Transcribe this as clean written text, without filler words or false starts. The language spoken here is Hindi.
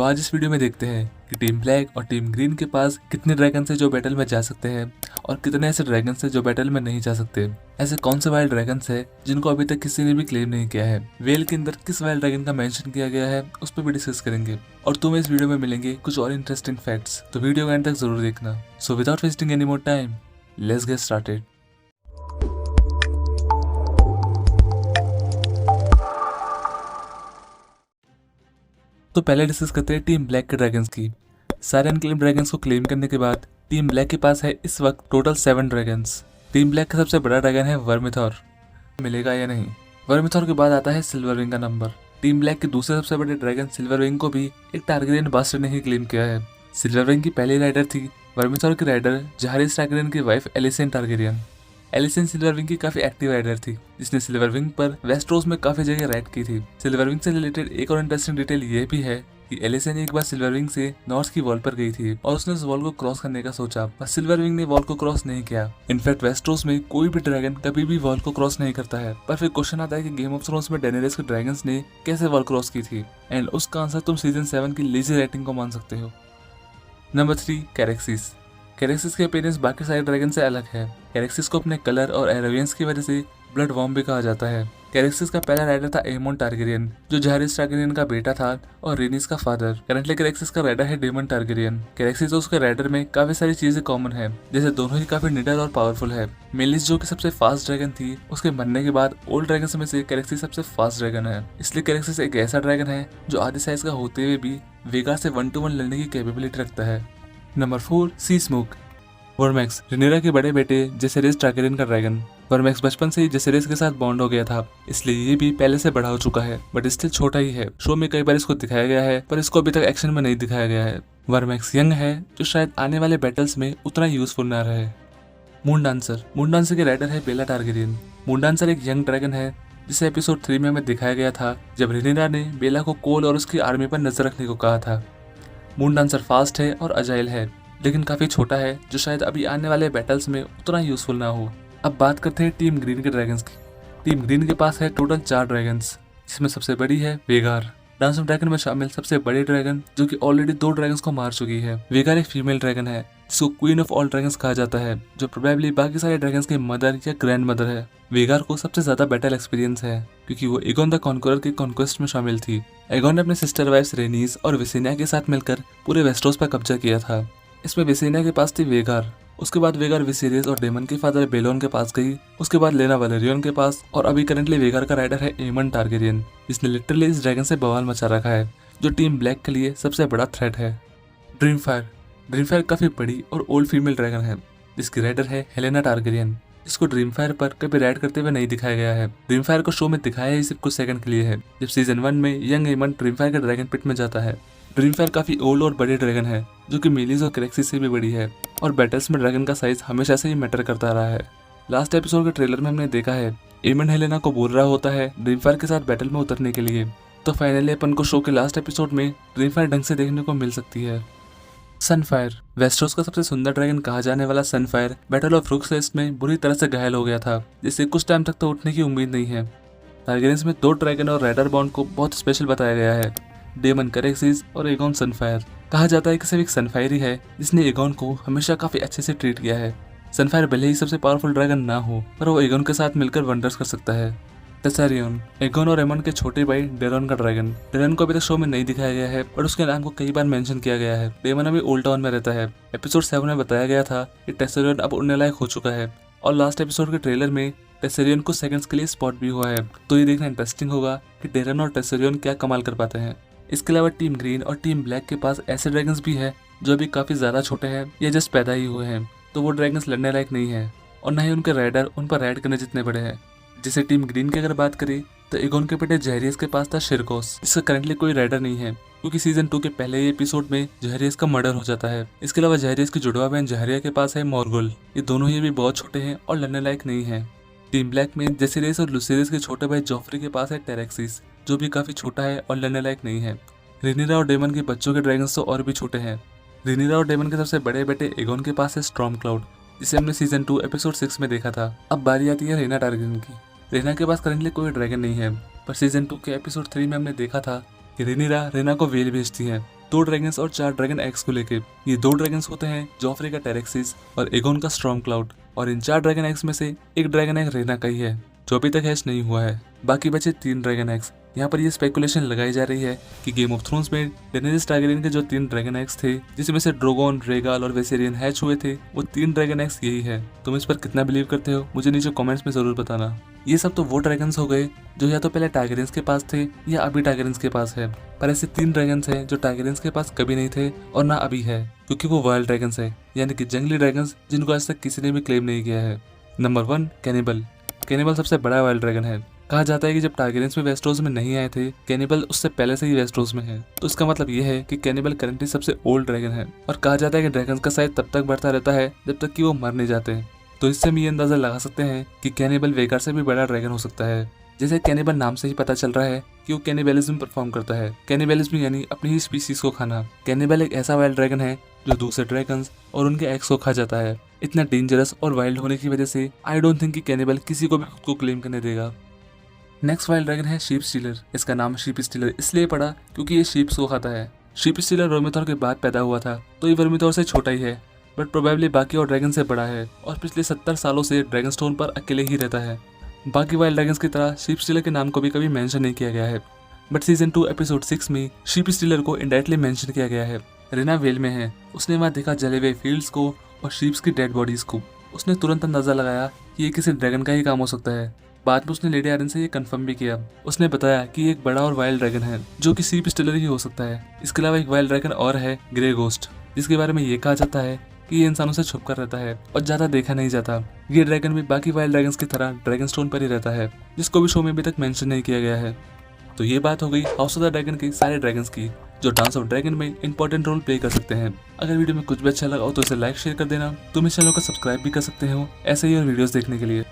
तो आज इस वीडियो में देखते हैं कि टीम ब्लैक और टीम ग्रीन के पास कितने ड्रैगन्स हैं जो बैटल में जा सकते हैं और कितने ऐसे ड्रैगन्स हैं जो बैटल में नहीं जा सकते। ऐसे कौन से वाइल्ड ड्रैगन्स हैं जिनको अभी तक किसी ने भी क्लेम नहीं किया है। वेल के अंदर किस वाइल्ड ड्रैगन का मेंशन किया गया है उस पर भी डिस्कस करेंगे और तुम्हें इस वीडियो में मिलेंगे कुछ और इंटरेस्टिंग फैक्ट्स, तो वीडियो को एंड तक जरूर देखना। So without wasting any more time, let's get started. तो पहले डिस्कस करते हैं टीम ब्लैक के ड्रैगन्स की। सारे अनक्लेम ड्रैगन्स को क्लेम करने के बाद टीम ब्लैक के पास है इस वक्त टोटल 7 ड्रैगन्स। टीम ब्लैक का सबसे बड़ा ड्रैगन है वर्मिथॉर, मिलेगा या नहीं। वर्मिथॉर के बाद आता है सिल्वरविंग का नंबर। टीम ब्लैक के दूसरे सबसे बड़े ड्रैगन सिल्वरविंग को भी एक टारगेरियन बास्टर्ड ने ही क्लेम किया है। सिल्वरविंग की पहली राइडर थी वर्मिथॉर की राइडर जहारिस टारगेरियन की वाइफ एलिसेन टारगेरियन। एलिसेन सिल्वरविंग की काफी एक्टिव राइडर थी जिसने सिल्वरविंग पर वेस्टरोस में काफी जगह राइड की थी। सिल्वरविंग से रिलेटेड एक और इंटरेस्टिंग डिटेल ये भी है कि एलिसेन एक बार सिल्वरविंग से नॉर्थ की वॉल पर गई थी और उसने उस वॉल को क्रॉस करने का सोचा, पर सिल्वरविंग ने वॉल को क्रॉस नहीं किया। इनफैक्ट वेस्टरोस में कोई भी ड्रैगन कभी भी वॉल को क्रॉस नहीं करता है। पर फिर क्वेश्चन आता है कि गेम ऑफ थ्रोन्स में डेनेरिस के ड्रैगन्स ने कैसे वॉल क्रॉस की थी, एंड उसका आंसर तुम सीजन 7 की लेजी राइटिंग को मान सकते हो। नंबर 3, कैरेक्सिस। कैरेक्सिस के अपीयरेंस बाकी सारे ड्रैगन से अलग है। कैरेक्सिस को अपने कलर और एरोवियंस की वजह से ब्लड वॉर्म भी कहा जाता है। कैरेक्सिस का पहला राइडर था एमोन टारगेरियन जो जहारिस टारगेरियन का बेटा था और रेनिस का फादर। करंटली कैरेक्सिस का राइडर है डेमन टारगेरियन। कैरेक्सिस और उसके राइडर में काफी सारी चीजें कॉमन है, जैसे दोनों ही काफी निडर और पावरफुल है। मेलिस जो कि सबसे फास्ट ड्रैगन थी, उसके मरने के बाद ओल्ड ड्रैगन में से कैरेक्सिस सबसे फास्ट ड्रैगन है। इसलिए कैरेक्सिस एक ऐसा ड्रैगन है जो आधे साइज का होते हुए भी वेगार से 1-to-1 लड़ने की कैपेबिलिटी रखता है। नंबर 4, सी स्मोक। वर्मैक्स, रेनिरा के बड़े बेटे जेसेरिस टारगेरियन का ड्रैगन। वर्मैक्स बचपन से ही जेसेरिस के साथ बॉन्ड हो गया था, इसलिए ये भी पहले से बड़ा हो चुका है, बट स्टिल छोटा ही है। शो में कई बार इसको दिखाया गया है पर इसको अभी तक एक्शन में नहीं दिखाया गया है। वर्मैक्स यंग है जो शायद आने वाले बैटल्स में उतना यूजफुल ना रहे। Moon dancer. मून डांसर के राइडर है बेला टारगेरियन। मून डांसर एक यंग ड्रैगन है जिसे एपिसोड 3 में हमें दिखाया गया था जब रेनिरा ने बेला को कोल और उसकी आर्मी पर नजर रखने को कहा था। मून डांसर फास्ट है और अजाइल है, लेकिन काफी छोटा है जो शायद अभी आने वाले बैटल्स में उतना यूजफुल ना हो। अब बात करते हैं टीम ग्रीन के ड्रैगन्स की। टीम ग्रीन के पास है टोटल 4 ड्रैगन्स, जिसमें सबसे बड़ी है वेगार। डांस ऑफ ड्रैगन में शामिल सबसे बड़े ड्रैगन जो कि ऑलरेडी 2 ड्रैगन्स को मार चुकी है। वेगार एक फीमेल ड्रैगन है जिसको क्वीन ऑफ ऑल ड्रैगन्स कहा जाता है, जो प्रोबेबली बाकी सारे ड्रैगन्स की मदर या ग्रैंड मदर है। वेगार को सबसे ज्यादा बैटल एक्सपीरियंस है क्योंकि वो एगोन द कॉन्करर के कॉन्क्वेस्ट में शामिल थी। एगोन ने अपने सिस्टर वाइफ्स रेनीस और विसेनिया के साथ मिलकर पूरे वेस्टरोस पर कब्जा किया था। इसमें विसेनिया के पास थी वेगार, उसके बाद वेगार विसेरियस और डेमन के फादर बेलोन के पास गई, उसके बाद लेना वैलेरियन के पास, और अभी करंटली वेगार का राइडर है एमन टारगेरियन, जिसने लिटरली इस ड्रैगन से बवाल मचा रखा है, जो टीम ब्लैक के लिए सबसे बड़ा थ्रेट है। ड्रीमफायर। ड्रीमफायर काफी बड़ी और ओल्ड फीमेल ड्रैगन है जिसकी राइडर है हेलेना टारगेरियन, जिसको ड्रीमफायर पर कभी राइड करते हुए नहीं दिखाया गया है। ड्रीमफायर को शो में दिखाया ही सिर्फ कुछ सेकंड के लिए है, जब सीजन 1 में यंग एमन ड्रीमफायर के ड्रैगन पिट में जाता है। ड्रीमफायर काफी ओल्ड और बड़े ड्रैगन है जो कि मेलिस और कैरेक्सिस से भी बड़ी है, और बैटल्स में ड्रैगन का साइज हमेशा से ही मैटर करता रहा है। लास्ट एपिसोड के ट्रेलर में हमने देखा है एमन हेलेना को बोल रहा होता है ड्रीमफायर के साथ बैटल में उतरने के लिए, तो फाइनली अपन को शो के लास्ट एपिसोड में ड्रीमफायर ढंग से देखने को मिल सकती है। सनफायर। वेस्टरोस का सबसे सुंदर ड्रैगन कहा जाने वाला सनफायर बैटल ऑफ रुक्सलेस्ट में बुरी तरह से घायल हो गया था, जिससे कुछ टाइम तक तो उठने की उम्मीद नहीं है। टारगेरियंस में 2 ड्रैगन और राइडर बॉन्ड को बहुत स्पेशल बताया गया है, डेमन कैरेक्सिस और एगोन सनफायर। कहा जाता है कि सिर्फ एक सनफायर ही है जिसने एगोन को हमेशा काफी अच्छे से ट्रीट किया है। सनफायर भले ही सबसे पावरफुल ड्रैगन ना हो, पर वो एगोन के साथ मिलकर वंडर्स कर सकता है। टेसेरियन। एगोन और एमन के छोटे भाई डेरन का ड्रैगन। डेरन को अभी तक शो में नहीं दिखाया गया है, पर उसके नाम को कई बार मेंशन किया गया है। डेमन अभी ओल्ड टाउन में रहता है। एपिसोड 7 में बताया गया था कि टेसेरियन अब उड़ने लायक हो चुका है, और लास्ट एपिसोड के ट्रेलर में टेसेरियन को सेकंड्स के लिए स्पॉट भी हुआ है, तो ये देखना इंटरेस्टिंग होगा कि डेरन और टेसेरियन क्या कमाल कर पाते हैं। इसके अलावा टीम ग्रीन और टीम ब्लैक के पास ऐसे ड्रैगन्स भी है जो अभी काफी ज्यादा छोटे हैं या जस्ट पैदा ही हुए हैं, तो वो ड्रैगन्स लड़ने लायक नहीं है, और न ही उनके राइडर उन पर राइड करने जितने बड़े हैं। जैसे टीम ग्रीन की अगर बात करें तो एगोन के बेटे जहरियस के पास था शिरकोस, जिसका करंटली कोई राइडर नहीं है क्योंकि सीजन 2 के पहले ही एपिसोड में जहरियस का मर्डर हो जाता है। इसके अलावा जहरियस की जुड़वा बहन जहरिया के पास है मोरगुल। ये दोनों ही भी बहुत छोटे हैं और लड़ने लायक नहीं है। टीम ब्लैक में जेसेरियस और लुसेरियस के छोटे भाई जोफ्री के पास है टेरेक्सिस, जो भी काफी छोटा है और लड़ने लायक नहीं है। रेनिरा और डेमन के बच्चों के ड्रैगन्स तो और भी छोटे हैं। रेनिरा और डेमन के सबसे बड़े बेटे एगोन के पास है स्टॉर्म क्लाउड, जिसे हमने सीजन 2 एपिसोड 6 में देखा था। अब बारी आती है रेना टारगेरियन की। रेना के पास करंटली कोई ड्रैगन नहीं है, पर सीजन 2 के एपिसोड 3 में हमने देखा था कि रेनिरा रेना को वेल भेजती है, 2 ड्रैगन्स और 4 ड्रैगन एग्स को लेके। ये 2 ड्रैगन्स होते हैं जोफ्रे का टेरेक्सिस और एगोन का स्टॉर्म क्लाउड, और इन 4 ड्रैगन एग्स में से एक ड्रैगन एग रेना का ही है जो अभी तक हैच नहीं हुआ है। बाकी बचे 3 ड्रैगन एग्स। यहाँ पर ये स्पेकुलेशन लगाई जा रही है कि गेम ऑफ थ्रोन्स में डेनेरिस टारगेरियन के जो 3 ड्रैगन एग्स थे, जिसमें से ड्रोगोन, रेगाल और वेसेरियन हैच हुए थे, वो 3 ड्रैगन एग्स यही है। तुम इस पर कितना बिलीव करते हो मुझे नीचे कमेंट्स में जरूर बताना। ये सब तो वो ड्रैगन्स हो गए जो या तो पहले टारगेरियंस के पास थे या अभी टारगेरियंस के पास है, पर ऐसे 3 ड्रैगन्स हैं जो टारगेरियंस के पास कभी नहीं थे और ना अभी है, क्योंकि वो वाइल्ड ड्रैगन्स है, यानी कि जंगली ड्रैगन्स जिनको आज तक किसी ने भी क्लेम नहीं किया है। Number 1, cannibal. कैनिबल सबसे बड़ा वाइल्ड ड्रैगन है। कहा जाता है कि जब टारगेरियंस में वेस्टरोस में नहीं आए थे, कैनिबल उससे पहले से ही वेस्टरोस में है। तो इसका मतलब ये है कि कैनिबल करंटली सबसे ओल्ड ड्रैगन है, और कहा जाता है कि ड्रैगन्स का साइज तब तक बढ़ता रहता है जब तक कि वो मर नहीं जाते। तो इससे हम ये अंदाजा लगा सकते हैं कि कैनिबल वेगार से भी बड़ा ड्रैगन हो सकता है। जैसे कैनिबल नाम से ही पता चल रहा है कि वो कैनिबलिज्म परफॉर्म करता है। कैनिबलिज्म यानी अपनी ही स्पीसीज को खाना। कैनिबल एक ऐसा वाइल्ड ड्रैगन है जो दूसरे ड्रैगन्स और उनके एग्स को खा जाता है। इतना डेंजरस और वाइल्ड होने की वजह से आई डोंट थिंक कि कैनिबल किसी को भी खुद को क्लेम करने देगा। नेक्स्ट वाइल्ड ड्रैगन है शीप स्टीलर। इसका नाम शीप स्टीलर इसलिए पड़ा क्योंकि ये शीप्स को खाता है। शीप स्टीलर वर्मिथॉर के बाद पैदा हुआ था, तो ये वर्मिथॉर से छोटा ही है, बट प्रोबेबली बाकी और ड्रैगन से बड़ा है, और पिछले 70 सालों से ड्रैगन स्टोन पर अकेले ही रहता है। बाकी वाइल्ड ड्रैगन्स की तरह शीप स्टीलर के नाम को भी कभी मेंशन नहीं किया गया है, बट सीजन 2 एपिसोड 6 में शीप स्टीलर को इनडायरेक्टली मेंशन किया गया है। रेना वेल में है, उसने वहाँ देखा जले हुए फील्ड्स को और शीप्स की डेड बॉडीज को। उसने तुरंत अंदाजा लगाया कि ये किसी ड्रैगन का ही काम हो सकता है। बाद में उसने लेडी आयरन से ये कंफर्म भी किया। उसने बताया कि ये एक बड़ा और वाइल्ड ड्रैगन है जो कि शीप स्टीलर ही हो सकता है। इसके अलावा एक वाइल्ड ड्रैगन और है, ग्रे गोस्ट, जिसके बारे में ये कहा जाता है कि ये इंसानों से छुप कर रहता है और ज्यादा देखा नहीं जाता। ये ड्रैगन भी बाकी वाइल्ड ड्रैगन्स की तरह ड्रैगन स्टोन पर ही रहता है, जिसको भी शो में अभी तक मेंशन नहीं किया गया है। तो ये बात हो गई हाउस ऑफ द ड्रैगन के सारे ड्रैगन्स की जो डांस ऑफ ड्रैगन में इंपॉर्टेंट रोल प्ले कर सकते हैं। अगर वीडियो में कुछ भी अच्छा लगा हो तो इसे लाइक शेयर कर देना। तुम इस चैनल को सब्सक्राइब भी कर सकते हो ऐसे ही और वीडियोस देखने के लिए।